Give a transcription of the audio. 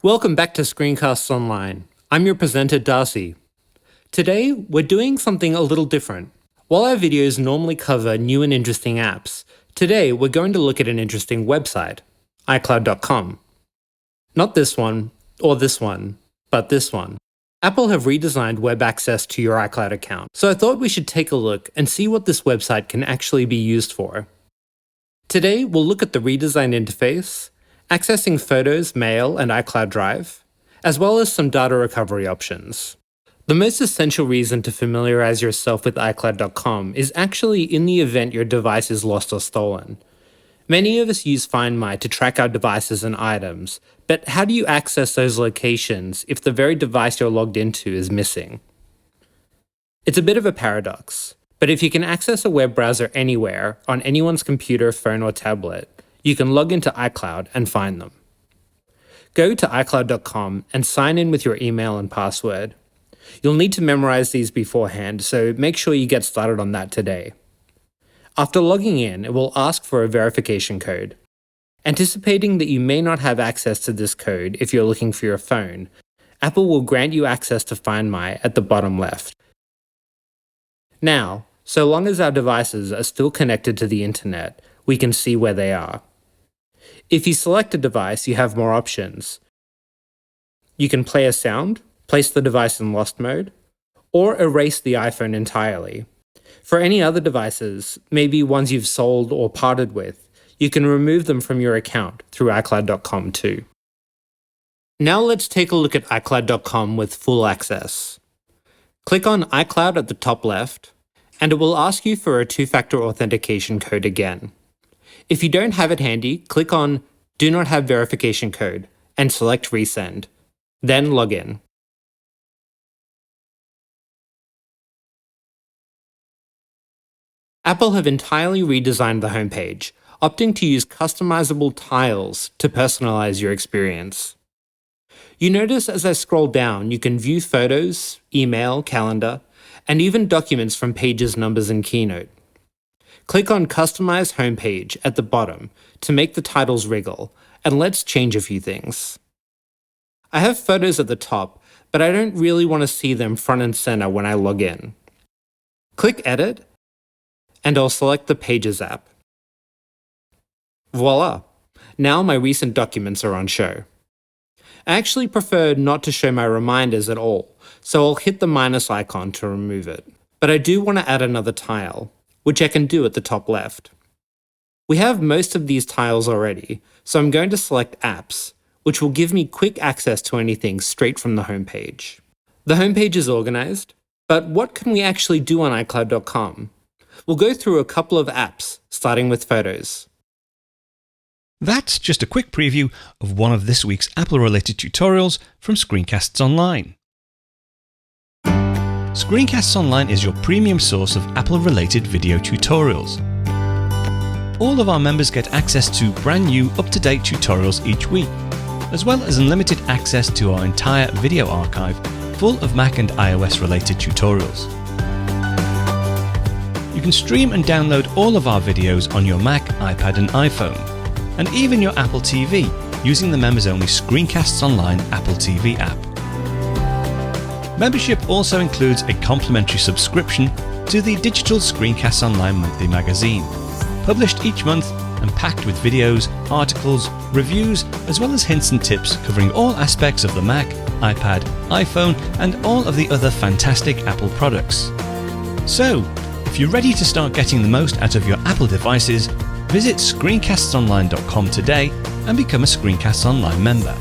Welcome back to Screencasts Online. I'm your presenter, Darcy. Today, we're doing something a little different. While our videos normally cover new and interesting apps, today we're going to look at an interesting website, iCloud.com. Not this one, or this one, but this one. Apple have redesigned web access to your iCloud account, so I thought we should take a look and see what this website can actually be used for. Today, we'll look at the redesigned interface, accessing photos, mail, and iCloud Drive, as well as some data recovery options. The most essential reason to familiarize yourself with iCloud.com is actually in the event your device is lost or stolen. Many of us use Find My to track our devices and items, but how do you access those locations if the very device you're logged into is missing? It's a bit of a paradox, but if you can access a web browser anywhere, on anyone's computer, phone, or tablet, you can log into iCloud and find them. Go to iCloud.com and sign in with your email and password. You'll need to memorize these beforehand, so make sure you get started on that today. After logging in, it will ask for a verification code. Anticipating that you may not have access to this code if you're looking for your phone, Apple will grant you access to Find My at the bottom left. Now, so long as our devices are still connected to the internet, we can see where they are. If you select a device, you have more options. You can play a sound, place the device in lost mode, or erase the iPhone entirely. For any other devices, maybe ones you've sold or parted with, you can remove them from your account through iCloud.com too. Now let's take a look at iCloud.com with full access. Click on iCloud at the top left, and it will ask you for a two-factor authentication code again. If you don't have it handy, click on Do Not Have Verification Code and select Resend. Then log in. Apple have entirely redesigned the homepage, opting to use customizable tiles to personalize your experience. You notice as I scroll down, you can view photos, email, calendar, and even documents from Pages, Numbers, and Keynote. Click on Customize Homepage at the bottom to make the titles wriggle, and let's change a few things. I have photos at the top, but I don't really want to see them front and center when I log in. Click Edit, and I'll select the Pages app. Voila! Now my recent documents are on show. I actually prefer not to show my reminders at all, so I'll hit the minus icon to remove it. But I do want to add another tile, which I can do at the top left. We have most of these tiles already, so I'm going to select Apps, which will give me quick access to anything straight from the homepage. The homepage is organized, but what can we actually do on iCloud.com? We'll go through a couple of apps, starting with Photos. That's just a quick preview of one of this week's Apple-related tutorials from Screencasts Online. Screencasts Online is your premium source of Apple-related video tutorials. All of our members get access to brand new, up-to-date tutorials each week, as well as unlimited access to our entire video archive full of Mac and iOS-related tutorials. You can stream and download all of our videos on your Mac, iPad and iPhone, and even your Apple TV using the members-only Screencasts Online Apple TV app. Membership also includes a complimentary subscription to the digital Screencasts Online monthly magazine, published each month and packed with videos, articles, reviews, as well as hints and tips covering all aspects of the Mac, iPad, iPhone, and all of the other fantastic Apple products. So, if you're ready to start getting the most out of your Apple devices, visit screencastsonline.com today and become a Screencasts Online member.